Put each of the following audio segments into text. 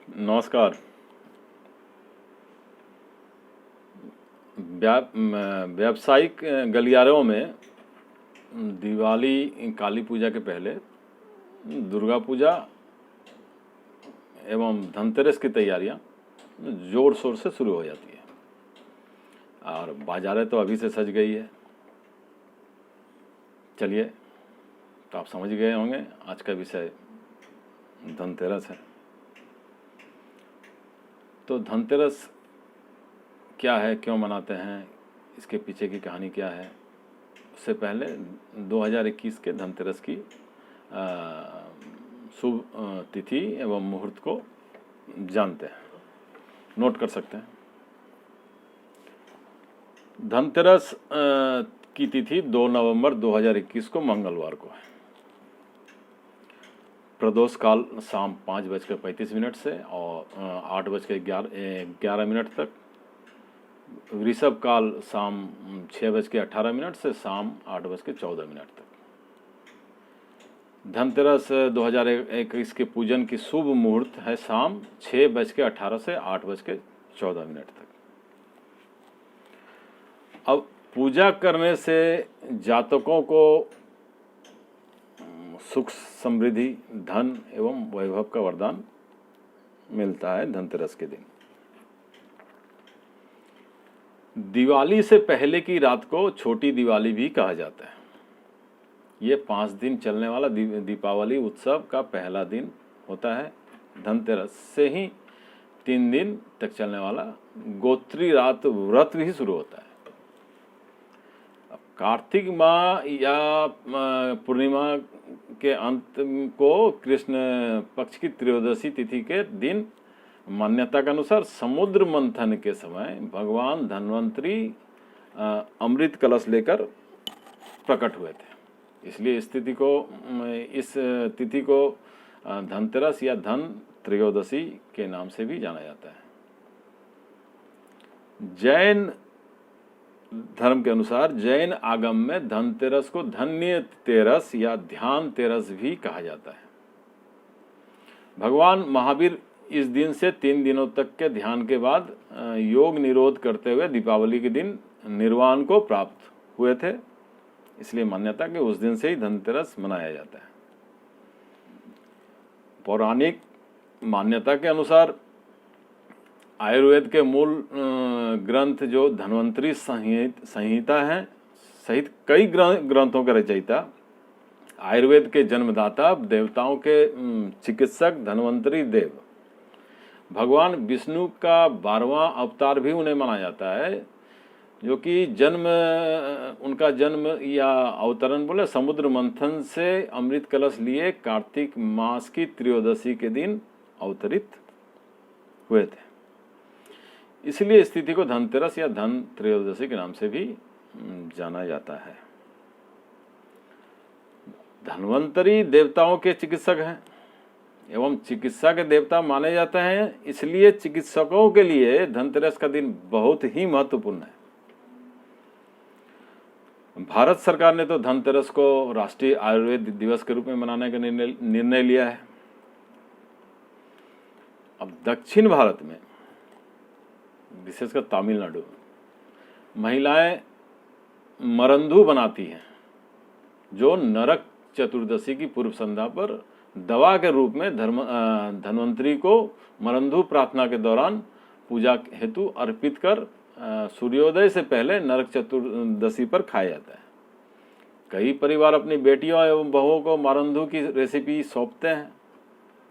नमस्कार। व्यावसायिक गलियारों में दिवाली, काली पूजा के पहले दुर्गा पूजा एवं धनतेरस की तैयारियां जोर शोर से शुरू हो जाती है और बाजारें तो अभी से सज गई है। चलिए, तो आप समझ गए होंगे आज का विषय धनतेरस है। तो धनतेरस क्या है, क्यों मनाते हैं, इसके पीछे की कहानी क्या है, उससे पहले 2021 के धनतेरस की शुभ तिथि एवं मुहूर्त को जानते हैं, नोट कर सकते हैं। धनतेरस की तिथि 2 नवंबर 2021 को मंगलवार को है। प्रदोष काल शाम 5:35 से और 8:11 तक। वृषभ काल शाम 6:18 से शाम 8:14 तक। धनतेरस 2021 के पूजन की शुभ मुहूर्त है शाम 6:18 से 8:14 तक। अब पूजा करने से जातकों को सुख, समृद्धि, धन एवं वैभव का वरदान मिलता है धनतेरस के दिन। दिवाली से पहले की रात को छोटी दिवाली भी कहा जाता है। ये 5 दिन चलने वाला दीपावली उत्सव का पहला दिन होता है। धनतेरस से ही 3 दिन तक चलने वाला गोत्री रात व्रत भी शुरू होता है। अब कार्तिक माह या पूर्णिमा के अंत को कृष्ण पक्ष की त्रयोदशी तिथि के दिन मान्यता के अनुसार समुद्र मंथन के समय भगवान धन्वंतरी अमृत कलश लेकर प्रकट हुए थे। इसलिए इस तिथि को धनतेरस या धन त्रयोदशी के नाम से भी जाना जाता है। जैन धर्म के अनुसार जैन आगम में धनतेरस को धन्य तेरस या ध्यान तेरस भी कहा जाता है। भगवान महावीर इस दिन से 3 दिनों तक के ध्यान के बाद योग निरोध करते हुए दीपावली के दिन निर्वाण को प्राप्त हुए थे। इसलिए मान्यता कि उस दिन से ही धनतेरस मनाया जाता है। पौराणिक मान्यता के अनुसार आयुर्वेद के मूल ग्रंथ जो धन्वंतरी संहिता है सहित कई ग्रंथों के रचयिता, आयुर्वेद के जन्मदाता, देवताओं के चिकित्सक धन्वंतरी देव, भगवान विष्णु का 12वां अवतार भी उन्हें माना जाता है, जो कि उनका जन्म या अवतरण बोले समुद्र मंथन से अमृत कलश लिए कार्तिक मास की त्रयोदशी के दिन अवतरित हुए थे। इसलिए इस तिथि को धनतेरस या धन त्रयोदशी के नाम से भी जाना जाता है। धन्वंतरी देवताओं के चिकित्सक हैं एवं चिकित्सा के देवता माने जाते हैं। इसलिए चिकित्सकों के लिए धनतेरस का दिन बहुत ही महत्वपूर्ण है। भारत सरकार ने तो धनतेरस को राष्ट्रीय आयुर्वेद दिवस के रूप में मनाने का निर्णय लिया है। अब दक्षिण भारत में, विशेषकर तमिलनाडु में, महिलाएं मरंधु बनाती हैं, जो नरक चतुर्दशी की पूर्व संध्या पर दवा के रूप में धन्वंतरी को मरंधु प्रार्थना के दौरान पूजा हेतु अर्पित कर सूर्योदय से पहले नरक चतुर्दशी पर खाया जाता है। कई परिवार अपनी बेटियों एवं बहुओं को मरंधु की रेसिपी सौंपते हैं,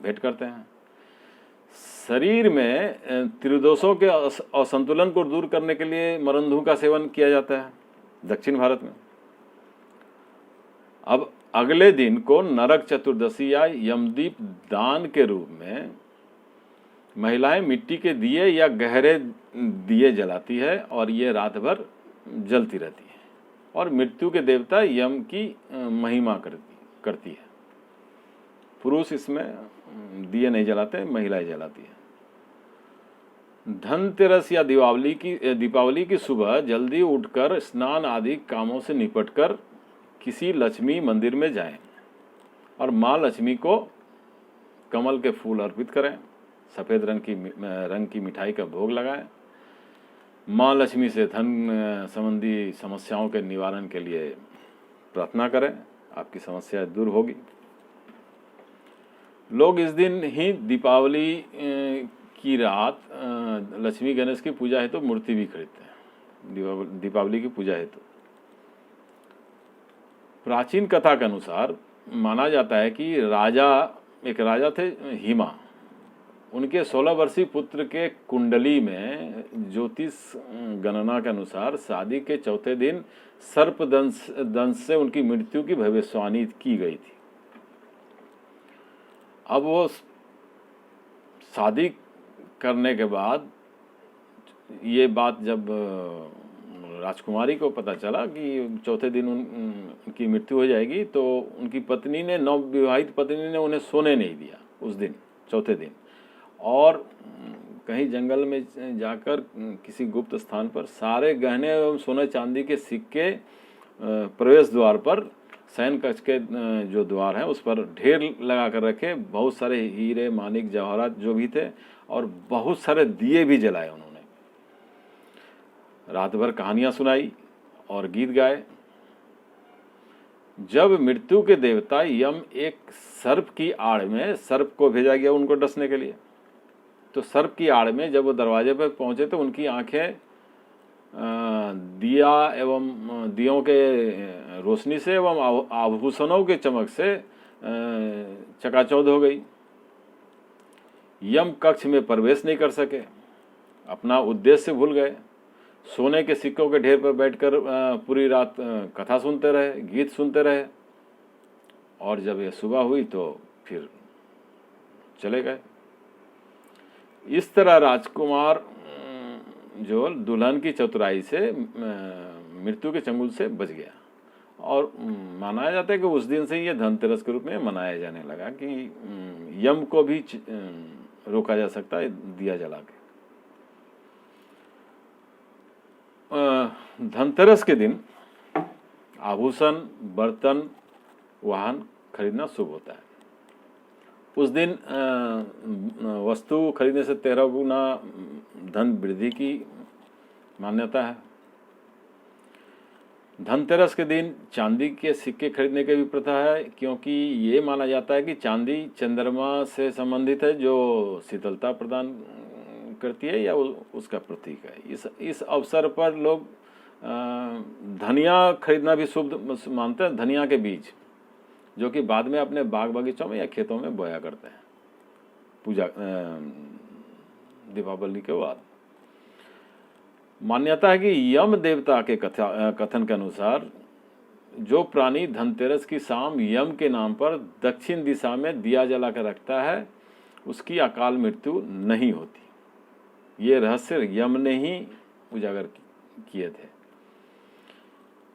भेंट करते हैं। शरीर में त्रिदोषों के असंतुलन को दूर करने के लिए मरंधु का सेवन किया जाता है दक्षिण भारत में। अब अगले दिन को नरक चतुर्दशी या यमदीप दान के रूप में महिलाएं मिट्टी के दिए या गहरे दिए जलाती है और ये रात भर जलती रहती है और मृत्यु के देवता यम की महिमा करती है। पुरुष इसमें दिए नहीं जलाते, महिलाएं जलाती है। धनतेरस या दीपावली की सुबह जल्दी उठकर स्नान आदि कामों से निपटकर किसी लक्ष्मी मंदिर में जाएं और माँ लक्ष्मी को कमल के फूल अर्पित करें। सफ़ेद रंग की मिठाई का भोग लगाएं। माँ लक्ष्मी से धन संबंधी समस्याओं के निवारण के लिए प्रार्थना करें, आपकी समस्या दूर होगी। लोग इस दिन ही दीपावली की रात लक्ष्मी गणेश की पूजा हेतु मूर्ति भी खरीदते हैं, दीपावली की पूजा हेतु। प्राचीन कथा के अनुसार माना जाता है कि एक राजा थे हिमा। उनके 16 वर्षीय पुत्र के कुंडली में ज्योतिष गणना के अनुसार शादी के चौथे दिन सर्प दंश से उनकी मृत्यु की भविष्यवाणी की गई थी। अब वो शादी करने के बाद ये बात जब राजकुमारी को पता चला कि चौथे दिन उनकी मृत्यु हो जाएगी, तो उनकी पत्नी ने, नवविवाहित पत्नी ने उन्हें सोने नहीं दिया उस दिन, चौथे दिन, और कहीं जंगल में जाकर किसी गुप्त स्थान पर सारे गहने एवं सोने चांदी के सिक्के प्रवेश द्वार पर, शयन कक्ष के जो द्वार है उस पर ढेर लगा कर रखे। बहुत सारे हीरे मानिक जवाहरात जो भी थे और बहुत सारे दिए भी जलाए उन्होंने। रात भर कहानियां सुनाई और गीत गाए। जब मृत्यु के देवता यम एक सर्प की आड़ में, सर्प को भेजा गया उनको डसने के लिए, तो सर्प की आड़ में जब वो दरवाजे पर पहुंचे तो उनकी आंखें दियों के रोशनी से एवं आभूषणों के चमक से चकाचौंध हो गई। यम कक्ष में प्रवेश नहीं कर सके, अपना उद्देश्य भूल गए। सोने के सिक्कों के ढेर पर बैठकर पूरी रात कथा सुनते रहे, गीत सुनते रहे, और जब ये सुबह हुई तो फिर चले गए। इस तरह राजकुमार जो दुल्हन की चतुराई से मृत्यु के चंगुल से बच गया। और माना जाता है कि उस दिन से ये धनतेरस के रूप में मनाया जाने लगा कि यम को भी रोका जा सकता है दिया जला के। धनतेरस के दिन आभूषण, बर्तन, वाहन खरीदना शुभ होता है। उस दिन वस्तु खरीदने से 13 गुना धन वृद्धि की मान्यता है। धनतेरस के दिन चांदी के सिक्के खरीदने की भी प्रथा है, क्योंकि ये माना जाता है कि चांदी चंद्रमा से संबंधित है, जो शीतलता प्रदान करती है या उसका प्रतीक है। इस अवसर पर लोग धनिया खरीदना भी शुभ मानते हैं। धनिया के बीज जो कि बाद में अपने बाग बगीचों में या खेतों में बोया करते हैं पूजा दीपावली के बाद। मान्यता है कि यम देवता के कथन के अनुसार जो प्राणी धनतेरस की शाम यम के नाम पर दक्षिण दिशा में दिया जला कर रखता है उसकी अकाल मृत्यु नहीं होती। ये रहस्य यम ने ही उजागर किए थे।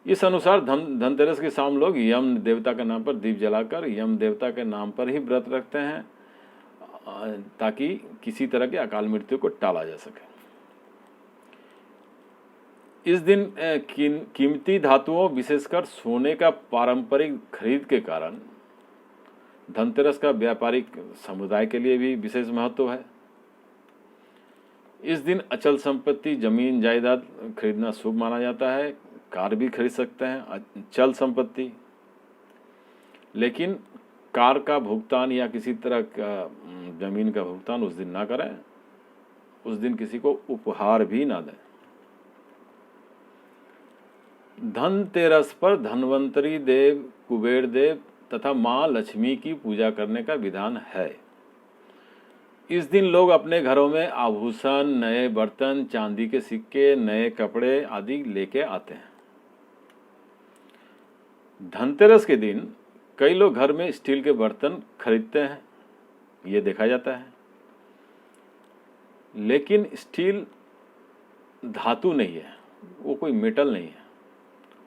इस अनुसार धनतेरस की शाम लोग यम देवता के नाम पर दीप जलाकर यम देवता के नाम पर ही व्रत रखते हैं, ताकि किसी तरह के अकाल मृत्यु को टाला जा सके। इस दिन कीमती धातुओं, विशेषकर सोने का पारंपरिक खरीद के कारण धनतेरस का व्यापारिक समुदाय के लिए भी विशेष महत्व है। इस दिन अचल संपत्ति, जमीन जायदाद खरीदना शुभ माना जाता है। कार भी खरीद सकते हैं, अचल संपत्ति, लेकिन कार का भुगतान या किसी तरह का जमीन का भुगतान उस दिन ना करें। उस दिन किसी को उपहार भी ना दें। धनतेरस पर धन्वंतरी देव, कुबेर देव तथा माँ लक्ष्मी की पूजा करने का विधान है। इस दिन लोग अपने घरों में आभूषण, नए बर्तन, चांदी के सिक्के, नए कपड़े आदि लेके आते हैं। धनतेरस के दिन कई लोग घर में स्टील के बर्तन खरीदते हैं, ये देखा जाता है। लेकिन स्टील धातु नहीं है, वो कोई मेटल नहीं है,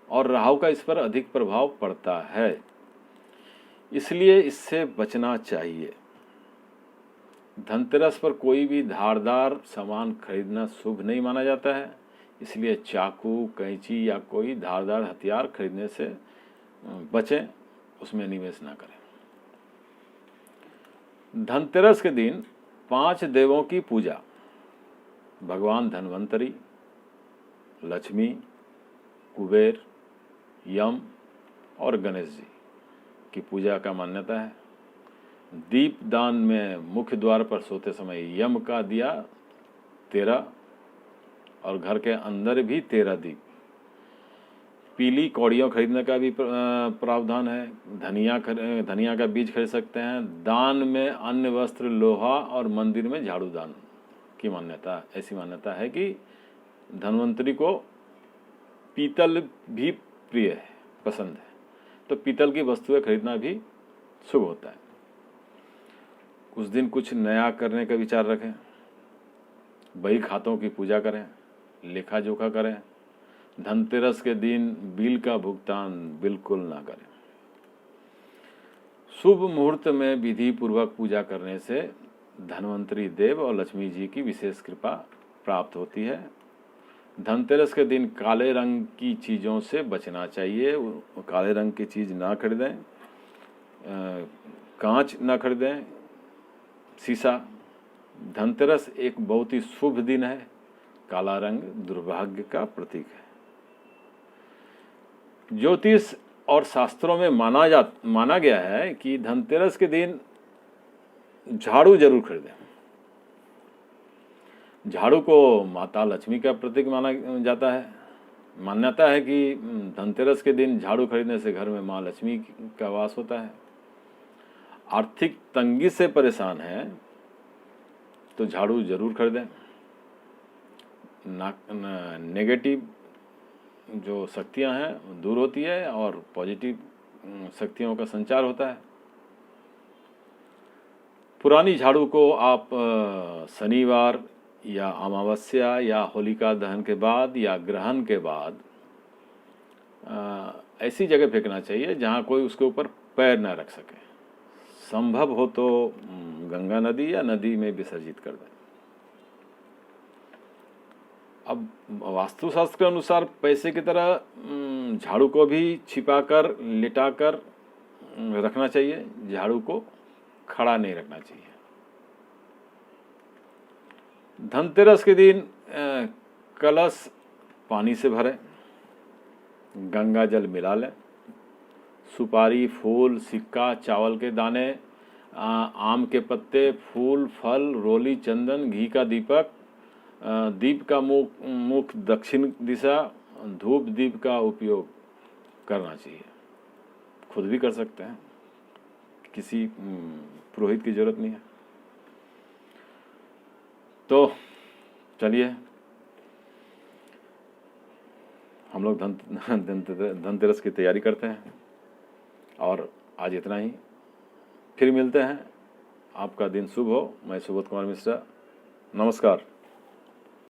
और राहु का इस पर अधिक प्रभाव पड़ता है, इसलिए इससे बचना चाहिए। धनतेरस पर कोई भी धारदार सामान खरीदना शुभ नहीं माना जाता है, इसलिए चाकू, कैंची या कोई धारदार हथियार खरीदने से बचें, उसमें निवेश ना करें। धनतेरस के दिन 5 देवों की पूजा, भगवान धन्वंतरी, लक्ष्मी, कुबेर, यम और गणेश जी की पूजा का मान्यता है। दीप दान में मुख्य द्वार पर सोते समय यम का दिया 13 और घर के अंदर भी 13 दीप। पीली कौड़ियों खरीदने का भी प्रावधान है। धनिया का बीज खरीद सकते हैं। दान में अन्य वस्त्र, लोहा और मंदिर में झाड़ू दान की मान्यता, ऐसी मान्यता है कि धन्वंतरी को पीतल भी प्रिय है, पसंद है, तो पीतल की वस्तुएं खरीदना भी शुभ होता है। उस दिन कुछ नया करने का विचार रखें। बही खातों की पूजा करें, लेखा जोखा करें। धनतेरस के दिन बिल का भुगतान बिल्कुल ना करें। शुभ मुहूर्त में विधि पूर्वक पूजा करने से धन्वंतरी देव और लक्ष्मी जी की विशेष कृपा प्राप्त होती है। धनतेरस के दिन काले रंग की चीज़ों से बचना चाहिए। काले रंग की चीज़ ना खरीदें, कांच ना खरीदें, शीशा। धनतेरस एक बहुत ही शुभ दिन है। काला रंग दुर्भाग्य का प्रतीक है। ज्योतिष और शास्त्रों में माना गया है कि धनतेरस के दिन झाड़ू जरूर खरीदें। झाड़ू को माता लक्ष्मी का प्रतीक माना जाता है। मान्यता है कि धनतेरस के दिन झाड़ू खरीदने से घर में माँ लक्ष्मी का वास होता है। आर्थिक तंगी से परेशान है तो झाड़ू जरूर खरीदें। नेगेटिव जो शक्तियां हैं दूर होती है और पॉजिटिव शक्तियों का संचार होता है। पुरानी झाड़ू को आप शनिवार या अमावस्या या होलिका दहन के बाद या ग्रहण के बाद ऐसी जगह फेंकना चाहिए जहां कोई उसके ऊपर पैर न रख सके। संभव हो तो गंगा नदी या नदी में विसर्जित कर दें। अब वास्तुशास्त्र के अनुसार पैसे की तरह झाड़ू को भी छिपाकर, लिटाकर रखना चाहिए। झाड़ू को खड़ा नहीं रखना चाहिए। धनतेरस के दिन कलश पानी से भरें, गंगा जल मिला लें। सुपारी, फूल, सिक्का, चावल के दाने, आम के पत्ते, फूल, फल, रोली, चंदन, घी का दीपक, दीप का मुख दक्षिण दिशा, धूप दीप का उपयोग करना चाहिए। खुद भी कर सकते हैं, किसी पुरोहित की जरूरत नहीं है। तो चलिए हम लोग धनतेरस की तैयारी करते हैं। और आज इतना ही, फिर मिलते हैं। आपका दिन शुभ हो। मैं सुबोध कुमार मिश्रा, नमस्कार।